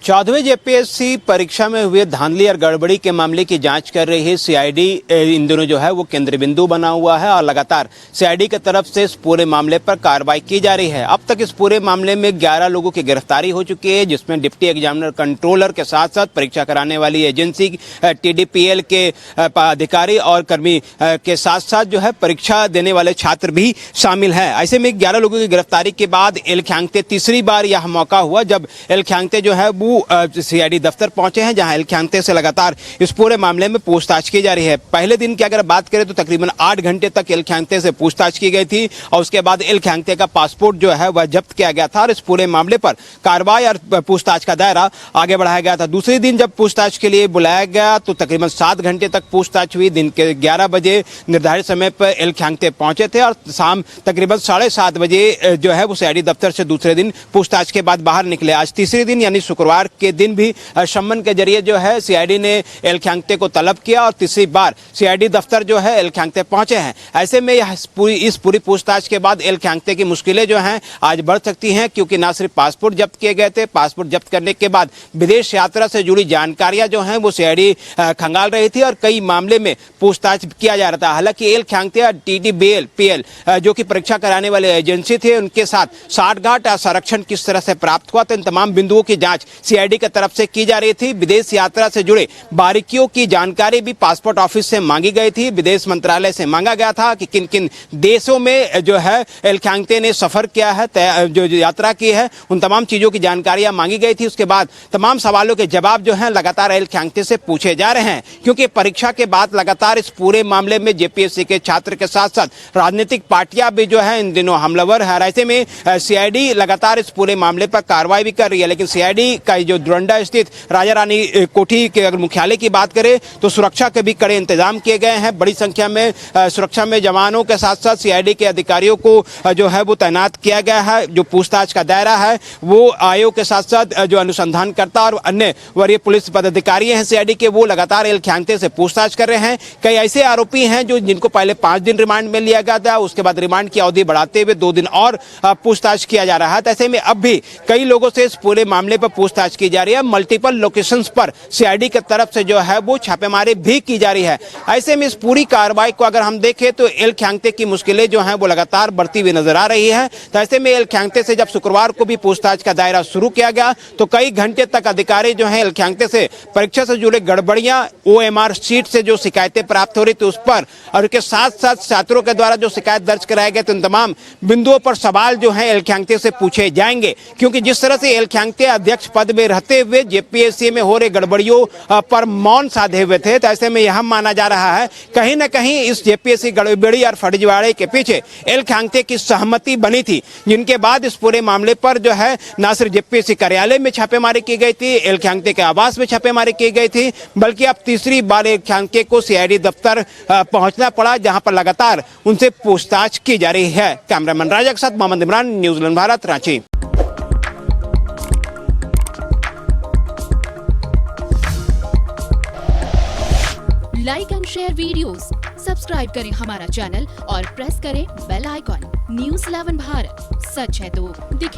14वीं JPSC परीक्षा में हुए धांधली और गड़बड़ी के मामले की जांच कर रही है सीआईडी। इन दिनों जो है वो केंद्र बिंदु बना हुआ है और लगातार सीआईडी की तरफ से इस पूरे मामले पर कार्रवाई की जा रही है। अब तक इस पूरे मामले में 11 लोगों की गिरफ्तारी हो चुकी है, जिसमें डिप्टी एग्जामिनर कंट्रोलर के साथ साथ परीक्षा कराने वाली एजेंसी TDPL के अधिकारी और कर्मी के साथ साथ जो है परीक्षा देने वाले छात्र भी शामिल है। ऐसे में 11 लोगों की गिरफ्तारी के बाद एल ख्यांगते तीसरी बार यह मौका हुआ जब एल ख्यांगते जो है वो सीआईडी दफ्तर पहुंचे हैं, जहां एल ख्यांगते से लगातार इस पूरे मामले में पूछताछ की जा रही है। पहले दिन की अगर बात करें तो तकरीबन 8 घंटे तक एल ख्यांगते से पूछताछ की गई थी और उसके बाद एल ख्यांगते का पासपोर्ट जो है वह जब्त किया गया था और इस पूरे मामले पर कार्रवाई और पूछताछ का दायरा आगे बढ़ाया गया था। दूसरे दिन जब पूछताछ के लिए बुलाया गया तो तकरीबन 7 घंटे तक पूछताछ हुई। दिन के 11 बजे निर्धारित समय पर एल ख्यांगते पहुंचे थे और शाम तकरीबन 7:30 बजे जो है वो सीआईडी दफ्तर से दूसरे दिन पूछताछ के बाद बाहर निकले। आज तीसरे दिन यानी शुक्रवार के दिन भी सम्मन के जरिए जो है सीआईडी ने एल ख्यांगते को तलब किया और तीसरी बार सीआईडी दफ्तर जो है एल ख्यांगते पहुंचे हैं। ऐसे में इस पूरी पूछताछ के बाद एल ख्यांगते की मुश्किलें जो हैं आज बढ़ सकती हैं, क्योंकि ना सिर्फ पासपोर्ट जब्त किए गए थे, पासपोर्ट जब्त करने के बाद विदेश यात्रा से जुड़ी जानकारियां जो हैं वो सीआईडी खंगाल रही थी और कई मामले में पूछताछ किया जा रहा था। हालांकि एल ख्यांगते और TDPL जो कि परीक्षा कराने वाले एजेंसी थे, उनके साथ साठगांठ या संरक्षण किस तरह से प्राप्त हुआ, तो इन तमाम बिंदुओं की जांच सीआईडी की तरफ से की जा रही थी। विदेश यात्रा से जुड़े बारीकियों की जानकारी भी पासपोर्ट ऑफिस से मांगी गई थी। विदेश मंत्रालय से मांगा गया था कि किन किन देशों में जो है एल ख्यांगते ने सफर किया है, जो यात्रा की है, उन तमाम चीजों की जानकारियां मांगी गई थी। उसके बाद तमाम सवालों के जवाब जो हैं लगातार एल ख्यांगते से पूछे जा रहे हैं, क्योंकि परीक्षा के बाद लगातार इस पूरे मामले में जेपीएससी के छात्र के साथ साथ राजनीतिक पार्टियां भी जो है इन दिनों हमलावर है। ऐसे में सीआईडी लगातार इस पूरे मामले पर कार्रवाई भी कर रही है, लेकिन सीआईडी का जो डोरंडा स्थित राजा रानी कोठी के अगर मुख्यालय की बात करें तो सुरक्षा के भी कड़े इंतजाम किए गए हैं। बड़ी संख्या में सुरक्षा में जवानों के साथ साथ सीआईडी के अधिकारियों को जो है वो तैनात किया गया है। जो पूछताछ का दायरा है वो आयोग के साथ साथ जो अनुसंधानकर्ता और अन्य वरीय पुलिस पदाधिकारी हैं सीआईडी के, वो लगातार एल ख्यांगते से पूछताछ कर रहे हैं। कई ऐसे आरोपी हैं जिनको पहले 5 दिन रिमांड में लिया गया था, उसके बाद रिमांड की अवधि बढ़ाते हुए 2 दिन और पूछताछ किया जा रहा है। ऐसे में अब भी कई लोगों से इस पूरे मामले पर पूछताछ की जा रही है। मल्टीपल लोकेशंस पर सीआईडी की तरफ से जो है वो छापेमारी भी की जा रही है। ऐसे में इस पूरी कार्रवाई को अगर हम देखें तो एल ख्यांगते की मुश्किलें जो हैं वो लगातार बढ़ती हुई नजर आ रही है। तो ऐसे में एल ख्यांगते से जब शुक्रवार को भी पूछताछ का दायरा शुरू किया गया तो कई घंटे तक अधिकारी जो हैं एल ख्यांगते से परीक्षा से जुड़े गड़बड़ियां, OMR शीट से जो शिकायतें प्राप्त हो रही थी उस पर और उसके साथ साथ छात्रों के द्वारा जो शिकायत दर्ज कराए गए तो इन तमाम बिंदुओं पर सवाल जो है एल ख्यांगते से पूछे जाएंगे, क्योंकि जिस तरह से एल ख्यांगते अध्यक्ष पद में रहते हुए जेपीएससी में हो रहे गड़बड़ियों पर मौन साधे हुए थे, तो ऐसे में यह माना जा रहा है कहीं न कहीं इस जेपीएससी गड़बड़ी और फर्जीवाड़े के पीछे एल ख्यांगते की सहमति बनी थी, जिनके बाद इस पूरे मामले पर जो है न सिर्फ जेपीएससी कार्यालय में छापेमारी की गई थी, एल ख्यांगते के आवास में छापेमारी की गई थी, बल्कि अब तीसरी बार एल ख्यांगते को सीआईडी दफ्तर पहुंचना पड़ा, जहां पर लगातार उनसे पूछताछ की जा रही है। कैमरामैन राजा के साथ Mohammad Imran, New Zealand Bharat, Ranchi. Like and share videos, subscribe करें हमारा चैनल और प्रेस करें बेल आइकॉन। न्यूज़ 11 भारत, सच है तो दिखे।